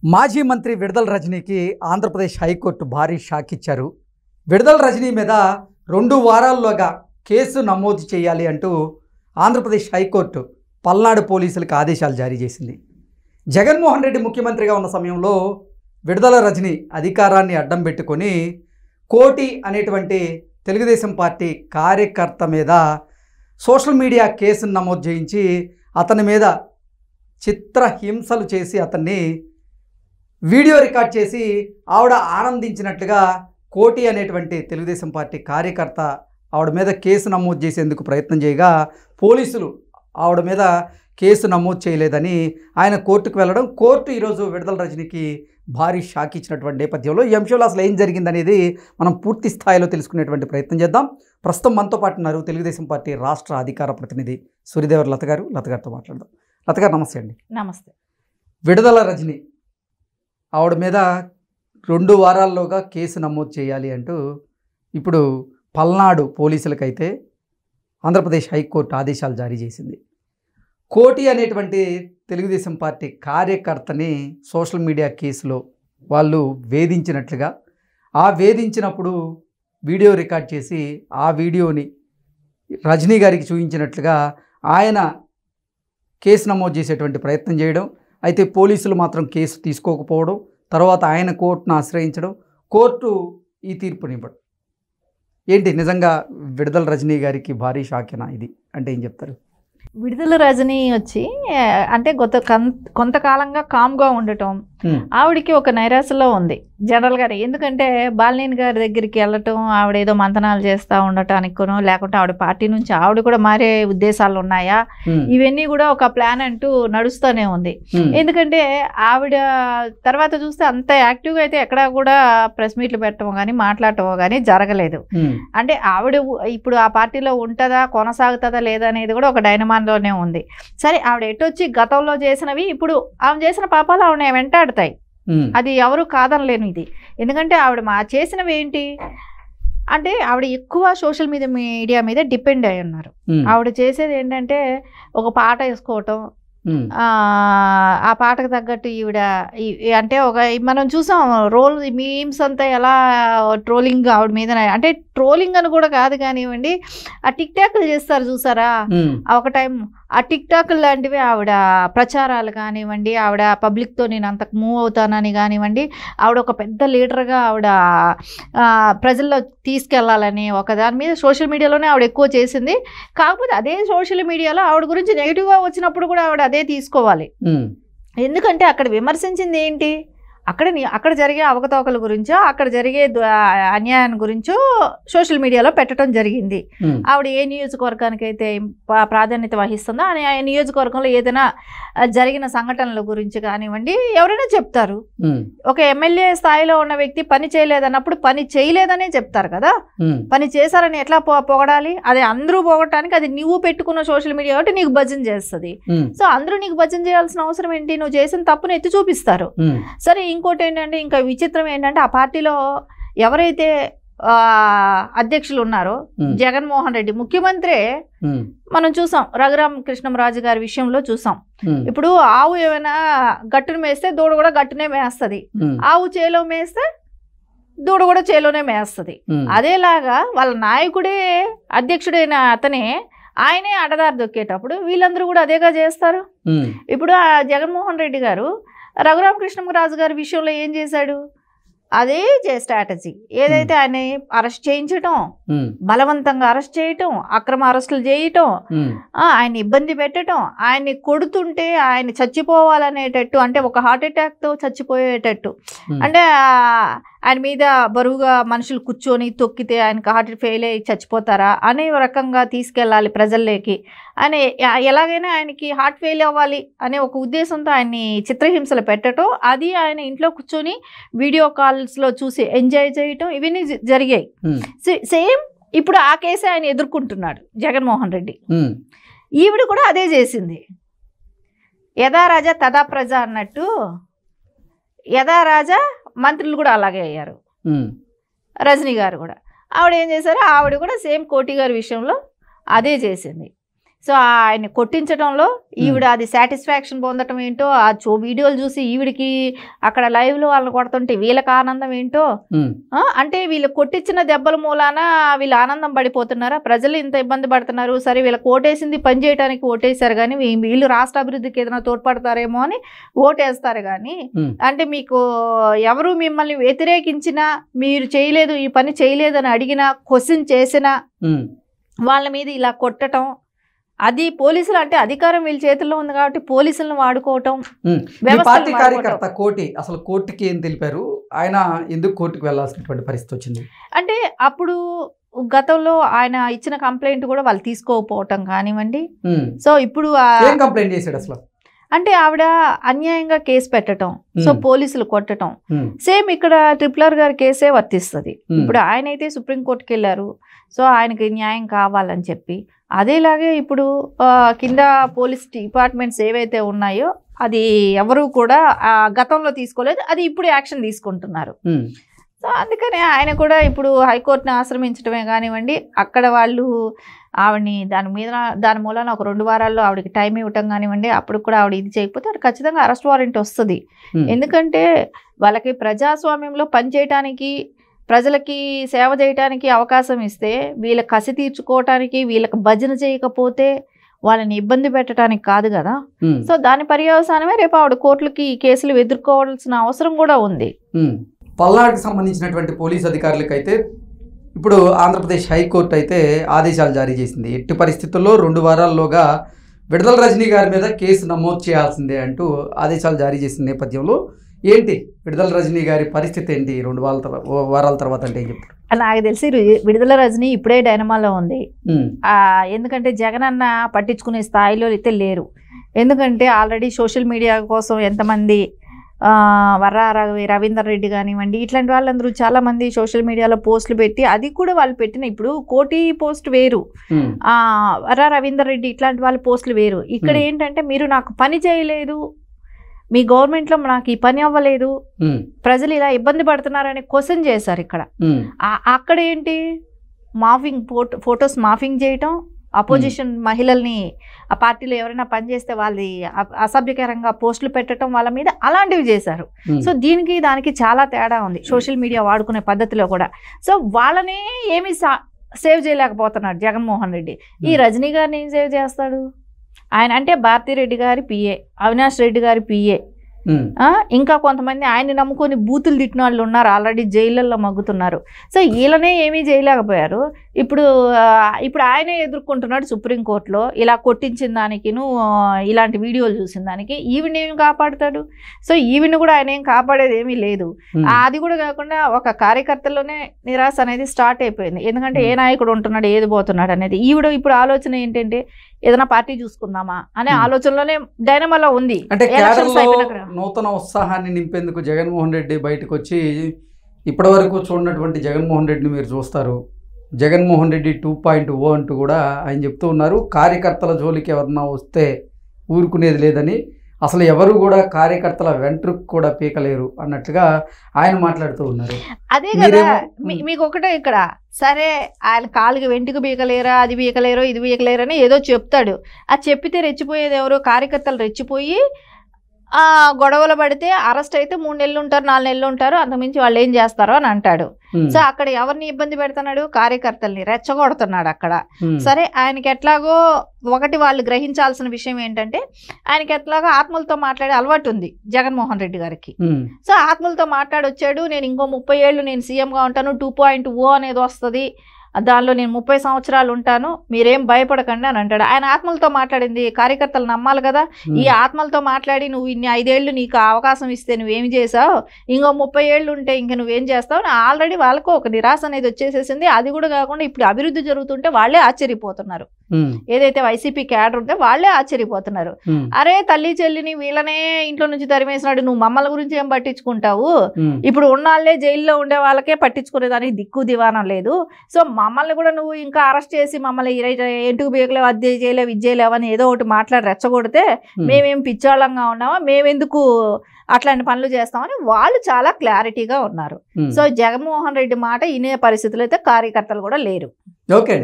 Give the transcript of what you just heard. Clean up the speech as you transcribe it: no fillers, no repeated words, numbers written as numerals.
మాజీ మంత్రి విడుదల రజనీకి ఆంధ్రప్రదేశ్ హైకోర్టు భారీ షాక్ ఇచ్చారు. విడుదల రజనీ మీద 2 వారాల్లోగా కేసు నమోదు చేయాలి అంటూ ఆంధ్రప్రదేశ్ హైకోర్టు పల్నాడు పోలీసులకు ఆదేశాలు జారీ చేసింది. జగన్మోహన్ రెడ్డి ముఖ్యమంత్రిగా ఉన్న సమయంలో విడుదల రజనీ అధికారాన్ని అడ్డం పెట్టుకొని కోటి అనేటువంటి తెలుగుదేశం పార్టీ కార్యకర్త మీద సోషల్ మీడియా కేసును నమోదు చేయించి అతని మీద చిత్రహింసలు చేసి అతన్ని వీడియో రికార్డ్ చేసి ఆవిడ ఆనందించినట్లుగా కోటి అనేటువంటి తెలుగుదేశం పార్టీ కార్యకర్త ఆవిడ మీద కేసు నమోదు చేసేందుకు ప్రయత్నం చేయగా పోలీసులు ఆవిడ మీద కేసు నమోదు చేయలేదని ఆయన కోర్టుకు వెళ్ళడం, కోర్టు ఈరోజు విడుదల రజనీకి భారీ షాక్ ఇచ్చినటువంటి నేపథ్యంలో ఈ అంశంలో అసలు ఏం జరిగిందనేది మనం పూర్తి స్థాయిలో తెలుసుకునేటువంటి ప్రయత్నం చేద్దాం. ప్రస్తుతం మనతో పాటు ఉన్నారు తెలుగుదేశం పార్టీ రాష్ట్ర అధికార ప్రతినిధి సూర్యదేవర్ లత గారు. లత గారితో మాట్లాడదాం. లత గారు నమస్తే అండి. నమస్తే. విడుదల రజనీ ఆవిడ మీద 2 వారాల్లోగా కేసు నమోదు చేయాలి అంటూ ఇప్పుడు పల్నాడు పోలీసులకైతే ఆంధ్రప్రదేశ్ హైకోర్టు ఆదేశాలు జారీ చేసింది. కోటి అనేటువంటి తెలుగుదేశం పార్టీ కార్యకర్తని సోషల్ మీడియా కేసులో వాళ్ళు వేధించినట్లుగా, ఆ వేధించినప్పుడు వీడియో రికార్డ్ చేసి ఆ వీడియోని రజనీ గారికి చూపించినట్లుగా ఆయన కేసు నమోదు చేసేటువంటి ప్రయత్నం చేయడం, అయితే పోలీసులు మాత్రం కేసు తీసుకోకపోవడం, తర్వాత ఆయన కోర్టును ఆశ్రయించడం, కోర్టు ఈ తీర్పునివ్వడం. ఏంటి నిజంగా విడుదల రజనీ గారికి భారీ షాకేనా ఇది అంటే ఏం చెప్తారు? విడుదల రజనీ వచ్చి అంటే కొంతకాలంగా కామ్గా ఉండటం ఆవిడికి ఒక నైరాశలో ఉంది జనరల్గా. ఎందుకంటే బాలినేని గారి దగ్గరికి వెళ్ళటం, ఆవిడ ఏదో మంతనాలు చేస్తూ ఉండటానికినో లేకుంటే ఆవిడ పార్టీ నుంచి ఆవిడ కూడా మారే ఉద్దేశాలు ఉన్నాయా, ఇవన్నీ కూడా ఒక ప్లాన్ అంటూ నడుస్తూనే ఉంది. ఎందుకంటే ఆవిడ తర్వాత చూస్తే అంత యాక్టివ్గా అయితే ఎక్కడా కూడా ప్రెస్ మీట్లు పెట్టడం కానీ మాట్లాడటం కానీ జరగలేదు. అంటే ఆవిడ ఇప్పుడు ఆ పార్టీలో ఉంటుందా కొనసాగుతుందా లేదా అనేది కూడా ఒక డైనమాన్లోనే ఉంది. సరే, ఆవిడ ఎటొచ్చి గతంలో చేసినవి ఇప్పుడు ఆమె చేసిన పాపాలు ఆవిడ వెంటాడుతాయి, అది ఎవరు కాదనలేను ఇది. ఎందుకంటే ఆవిడ చేసినవి ఏంటి అంటే ఆవిడ ఎక్కువ సోషల్ మీడియా మీద డిపెండ్ అయి ఉన్నారు. ఆవిడ చేసేది ఏంటంటే ఒక పాట వేసుకోవటం, ఆ పాటకు తగ్గట్టు ఈవిడ అంటే మనం చూసాం రోల్ మీమ్స్ అంతా ఎలా ట్రోలింగ్ ఆవిడ మీద, అంటే ట్రోలింగ్ అని కూడా కాదు కానివ్వండి, ఆ టిక్ టాక్లు చేస్తారు చూసారా ఒక టైం, ఆ టిక్ టాక్ లాంటివి ఆవిడ ప్రచారాలు కానివ్వండి, ఆవిడ పబ్లిక్తో నేను అంతకు మూవ్ అవుతానని కానివ్వండి, ఆవిడ ఒక పెద్ద లీడర్గా ఆవిడ ప్రజల్లో తీసుకెళ్లాలని ఒక దాని మీద సోషల్ మీడియాలోనే ఆవిడ ఎక్కువ చేసింది. కాకపోతే అదే సోషల్ మీడియాలో ఆవిడ గురించి నెగిటివ్గా వచ్చినప్పుడు కూడా ఆవిడ అదే తీసుకోవాలి. ఎందుకంటే అక్కడ విమర్శించింది ఏంటి, అక్కడ జరిగే అవకతవకల గురించో అక్కడ జరిగే అన్యాయం గురించో సోషల్ మీడియాలో పెట్టడం జరిగింది. ఆవిడ ఏ నియోజకవర్గానికి అయితే ప్రాధాన్యత వహిస్తుందో ఆ నియోజకవర్గంలో ఏదైనా జరిగిన సంఘటనల గురించి కానివ్వండి ఎవరైనా చెప్తారు. ఒక ఎమ్మెల్యే స్థాయిలో ఉన్న వ్యక్తి పని చేయలేదన్నప్పుడు పని చేయలేదనే చెప్తారు కదా, పని చేశారని ఎట్లా పొగడాలి? అది అందరూ పొగడటానికి అది నువ్వు పెట్టుకున్న సోషల్ మీడియా కాబట్టి నీకు భజన చేస్తుంది. సో అందరూ నీకు భజన చేయాల్సిన అవసరం ఏంటి? నువ్వు చేసిన తప్పును ఎత్తి చూపిస్తారు. సరే, ఇంకోటి ఏంటంటే ఇంకా విచిత్రం ఏంటంటే ఆ పార్టీలో ఎవరైతే అధ్యక్షులు ఉన్నారో జగన్మోహన్ రెడ్డి ముఖ్యమంత్రి, మనం చూసాం రఘురామకృష్ణంరాజు గారి విషయంలో చూసాం. ఇప్పుడు ఆవు ఏమైనా గట్టును మేస్తే దూడ కూడా గట్టునే మేస్తుంది, ఆవు చేలో మేస్తే దూడ కూడా చేలోనే మేస్తుంది. అదేలాగా వాళ్ళ నాయకుడే అధ్యక్షుడైన అతనే ఆయనే అడదారి దొక్కేటప్పుడు వీళ్ళందరూ కూడా అదేగా చేస్తారు. ఇప్పుడు ఆ జగన్మోహన్ రెడ్డి గారు రఘురామకృష్ణరాజు గారి విషయంలో ఏం చేశాడు? అదే స్ట్రాటజీ. ఏదైతే ఆయన అరెస్ట్ చేయించటం, బలవంతంగా అరెస్ట్ చేయటం, అక్రమ అరెస్టులు చేయటం, ఆయన ఇబ్బంది పెట్టడం, ఆయన్ని కొడుతుంటే ఆయన చచ్చిపోవాలనేటట్టు, అంటే ఒక హార్ట్ అటాక్తో చచ్చిపోయేటట్టు, అంటే ఆయన మీద బరువుగా మనుషులు కూర్చొని తొక్కితే ఆయనకు హార్ట్ ఫెయిల్ అయ్యి చచ్చిపోతారా అనే రకంగా తీసుకెళ్ళాలి ప్రజల్లోకి అని, ఎలాగైనా ఆయనకి హార్ట్ ఫెయిల్ అవ్వాలి అనే ఒక ఉద్దేశంతో ఆయన్ని చిత్రహింసలు పెట్టడం, అది ఆయన ఇంట్లో కూర్చొని వీడియో కాల్స్లో చూసి ఎంజాయ్ చేయటం, ఇవన్నీ జరిగాయి. సేమ్ ఇప్పుడు ఆ కేసు ఆయన ఎదుర్కొంటున్నాడు జగన్మోహన్ రెడ్డి. ఈవిడ కూడా అదే చేసింది. యథా రాజా తదా ప్రజ అన్నట్టు యథా రాజా మంత్రులు కూడా అలాగే అయ్యారు. రజనీ గారు కూడా ఆవిడ ఏం చేశారు, ఆవిడ కూడా సేమ్ కోటి గారి విషయంలో అదే చేసింది. సో ఆయన కొట్టించడంలో ఈవిడ అది సాటిస్ఫాక్షన్ పొందటం ఏంటో, ఆ వీడియోలు చూసి ఈవిడికి అక్కడ లైవ్లో వాళ్ళని కొడుతుంటే వీళ్ళకి ఆనందం ఏంటో, అంటే వీళ్ళు కొట్టించిన దెబ్బల మూలాన వీళ్ళు ఆనందం పడిపోతున్నారా? ప్రజలు ఇంత ఇబ్బంది పడుతున్నారు, సరే వీళ్ళకి ఓటేసింది పని చేయడానికి ఓటేశారు కానీ వీళ్ళు రాష్ట్ర అభివృద్ధికి ఏదైనా తోడ్పడతారేమో అని ఓటేస్తారు కానీ, అంటే మీకు ఎవరు మిమ్మల్ని వ్యతిరేకించినా, మీరు చేయలేదు ఈ పని చేయలేదని అడిగినా, క్వశ్చన్ చేసినా వాళ్ళ మీద ఇలా కొట్టడం, అది పోలీసులు అంటే అధికారం వీళ్ళ చేతుల్లో ఉంది కాబట్టి పోలీసులను వాడుకోవటం. పార్టీ కార్యకర్త కోటి అసలు కోర్టుకి ఏం తెలిపారు, ఆయన ఎందుకు కోర్టుకు వెళ్లాల్సినటువంటి పరిస్థితి వచ్చింది అంటే అప్పుడు గతంలో ఆయన ఇచ్చిన కంప్లైంట్ కూడా వాళ్ళు తీసుకోకపోవటం కానివ్వండి. సో ఇప్పుడు కంప్లైంట్ చేశాడు అసలు అంటే ఆవిడ అన్యాయంగా కేసు పెట్టడం, సో పోలీసులు కొట్టడం. సేమ్ ఇక్కడ RRR గారి కేసే వర్తిస్తుంది. ఇప్పుడు ఆయన అయితే సుప్రీంకోర్టుకి వెళ్ళారు, సో ఆయనకి న్యాయం కావాలని చెప్పి. అదేలాగే ఇప్పుడు కింద పోలీస్ డిపార్ట్మెంట్స్ ఏవైతే ఉన్నాయో అది ఎవరు కూడా గతంలో తీసుకోలేదు, అది ఇప్పుడు యాక్షన్ తీసుకుంటున్నారు. సో అందుకని ఆయన కూడా ఇప్పుడు హైకోర్టుని ఆశ్రమించడమే కానివ్వండి, అక్కడ వాళ్ళు ఆవిడని దాని మూలన ఒక 2 వారాల్లో ఆవిడకి టైం ఇవ్వటం కానివ్వండి, అప్పుడు కూడా ఆవిడ ఇది చేయకపోతే ఆవిడ ఖచ్చితంగా అరెస్ట్ వారెంట్ వస్తుంది. ఎందుకంటే వాళ్ళకి ప్రజాస్వామ్యంలో పనిచేయటానికి, ప్రజలకి సేవ చేయటానికి అవకాశం ఇస్తే, వీళ్ళ కసి తీర్చుకోవటానికి, వీళ్ళకి భజన చేయకపోతే వాళ్ళని ఇబ్బంది పెట్టడానికి కాదు కదా. సో దాని పర్యవసానమే రేపు ఆవిడ కోర్టులకి ఈ కేసులు ఎదుర్కోవాల్సిన అవసరం కూడా ఉంది. పల్నాడుకు సంబంధించినటువంటి పోలీస్ అధికారులకైతే ఇప్పుడు ఆంధ్రప్రదేశ్ హైకోర్టు అయితే ఆదేశాలు జారీ చేసింది. ఎట్టి పరిస్థితుల్లో 2 వారాల్లోగా విడుదల రజనీ గారి మీద కేసు నమోదు చేయాల్సిందే అంటూ ఆదేశాలు జారీ చేసిన నేపథ్యంలో ఏంటి విడుదల రజనీ గారి పరిస్థితి ఏంటి 2 వారాల తర్వాత అంటే ఏం చెప్తారు? నాకు తెలిసి విడుదల రజనీ ఇప్పుడే డైనమాలో ఉంది. ఎందుకంటే జగన్ అన్న పట్టించుకునే స్థాయిలో అయితే లేరు. ఎందుకంటే ఆల్రెడీ సోషల్ మీడియా కోసం ఎంతమంది రవీందర్ రెడ్డి కానివ్వండి, ఇట్లాంటి వాళ్ళందరూ చాలా మంది సోషల్ మీడియాలో పోస్టులు పెట్టి, అది కూడా వాళ్ళు పెట్టిన ఇప్పుడు కోటి పోస్ట్ వేరు, రవీందర్ రెడ్డి ఇట్లాంటి వాళ్ళ పోస్టులు వేరు. ఇక్కడ ఏంటంటే మీరు నాకు పని చేయలేదు, మీ గవర్నమెంట్లో నాకు ఈ పని అవ్వలేదు, ప్రజలు ఇలా ఇబ్బంది పడుతున్నారని క్వశ్చన్ చేశారు. ఇక్కడ అక్కడ ఏంటి ఫొటోస్ మాఫింగ్ చేయటం, అపోజిషన్ మహిళల్ని ఆ పార్టీలో ఎవరైనా పనిచేస్తే వాళ్ళది అసభ్యకరంగా పోస్టులు పెట్టడం వాళ్ళ మీద, అలాంటివి చేశారు. సో దీనికి దానికి చాలా తేడా ఉంది సోషల్ మీడియా వాడుకునే పద్ధతిలో కూడా. సో వాళ్ళని ఏమి సేవ్ చేయలేకపోతున్నాడు జగన్మోహన్ రెడ్డి. ఈ రజనీ గారిని ఏం సేవ్ చేస్తాడు ఆయన? అంటే భారతిరెడ్డి గారి పిఏ, అవినాష్ రెడ్డి గారి పిఏ, ఇంకా కొంతమంది ఆయన్ని నమ్ముకొని బూతులు తిట్టిన వాళ్ళు ఉన్నారు, ఆల్రెడీ జైళ్ళల్లో మగ్గుతున్నారు. సో వీళ్ళనే ఏమీ చేయలేకపోయారు. ఇప్పుడు ఆయనే ఎదుర్కొంటున్నాడు సుప్రీంకోర్టులో, ఇలా కొట్టించిన దానికి, ఇలాంటి వీడియోలు చూసిన దానికి. ఈవిని ఏమి కాపాడుతాడు? సో ఈవిని కూడా ఆయన ఏం కాపాడేది ఏమీ లేదు. అది కూడా కాకుండా ఒక కార్యకర్తల్లోనే నిరాశ అనేది స్టార్ట్ అయిపోయింది. ఎందుకంటే ఏ నాయకుడు ఉంటున్నాడు, ఏది పోతున్నాడు అనేది. ఈవిడ ఇప్పుడు ఆలోచన ఏంటంటే ఏదైనా పార్టీ చూసుకుందామా అనే ఆలోచనలోనే డైనమాలో ఉంది. అంటే నూతన ఉత్సాహాన్ని నింపేందుకు జగన్మోహన్ రెడ్డి బయటకు వచ్చి ఇప్పటి వరకు చూడనటువంటి జగన్మోహన్ రెడ్డిని మీరు చూస్తారు. జగన్మోహన్ రెడ్డి 2.0 అంటూ కూడా ఆయన చెప్తూ ఉన్నారు. కార్యకర్తల జోలికి ఎవరన్నా వస్తే ఊరుకునేది లేదని, అసలు ఎవరు కూడా కార్యకర్తల వెంట్రుకు కూడా పీకలేరు అన్నట్లుగా ఆయన మాట్లాడుతూ ఉన్నారు. అదే కదా మీకు ఒకటే ఇక్కడ, సరే ఆయన కాలుకి వెంట్రుకు పీకలేరా, అది పీకలేరో ఇది పీకలేరు అని ఏదో చెప్తాడు. అది చెప్పితే రెచ్చిపోయేది ఎవరు? కార్యకర్తలు రెచ్చిపోయి గొడవలు పడితే అరెస్ట్ అయితే 3 నెలలు ఉంటారు, 4 నెలలు ఉంటారు, అంతకుమించి వాళ్ళు ఏం చేస్తారో అని అంటాడు. సో అక్కడ ఎవరిని ఇబ్బంది పెడుతున్నాడు? కార్యకర్తల్ని రెచ్చగొడుతున్నాడు అక్కడ. సరే ఆయనకి ఎట్లాగో ఒకటి వాళ్ళు గ్రహించాల్సిన విషయం ఏంటంటే, ఆయనకి ఎట్లాగో ఆత్మలతో మాట్లాడే అలవాటు ఉంది జగన్మోహన్ రెడ్డి గారికి. సో ఆత్మలతో మాట్లాడొచ్చాడు, నేను ఇంకో 30 ఏళ్ళు నేను సీఎంగా ఉంటాను, 2.0 అనేది వస్తుంది, దానిలో నేను 30 సంవత్సరాలు ఉంటాను, మీరేం భయపడకండి అని అంటాడు. ఆయన ఆత్మలతో మాట్లాడింది కార్యకర్తలు నమ్మాలి కదా. ఈ ఆత్మలతో మాట్లాడి నువ్వు ఇన్ని 5 ఏళ్ళు నీకు అవకాశం ఇస్తే నువ్వేమి చేసావు, ఇంకో 30 ఏళ్ళు ఉంటే ఇంక నువ్వేం చేస్తావు, ఆల్రెడీ వాళ్ళకు ఒక నిరాశ అనేది వచ్చేసేసింది. అది కూడా కాకుండా ఇప్పుడు అభివృద్ధి జరుగుతుంటే వాళ్ళే ఆశ్చర్యపోతున్నారు. ఏదైతే వైసీపీ క్యాడర్ ఉంటే వాళ్ళే ఆశ్చర్యపోతున్నారు. అరే తల్లి చెల్లిని వీళ్ళనే ఇంట్లో నుంచి తరిమేసినాడు, నువ్వు మమ్మల్ని గురించి ఏం పట్టించుకుంటావు? ఇప్పుడు ఉన్నాళ్లే జైల్లో ఉండే వాళ్ళకే పట్టించుకునేదానికి దిక్కు దివానం లేదు. సో మమ్మల్ని కూడా నువ్వు ఇంకా అరెస్ట్ చేసి మమ్మల్ని ఎందుకు బీగలేవు, అది చేయలేవు, ఇది చేయలేవు అని ఏదో ఒకటి మాట్లాడి రెచ్చగొడితే మేమేం పిచ్చోళ్ళంగా ఉన్నామా, మేమెందుకు అట్లాంటి పనులు చేస్తామని వాళ్ళు చాలా క్లారిటీగా ఉన్నారు. సో జగన్మోహన్ రెడ్డి మాట వినే పరిస్థితులు అయితే కార్యకర్తలు కూడా లేరు. ఓకే.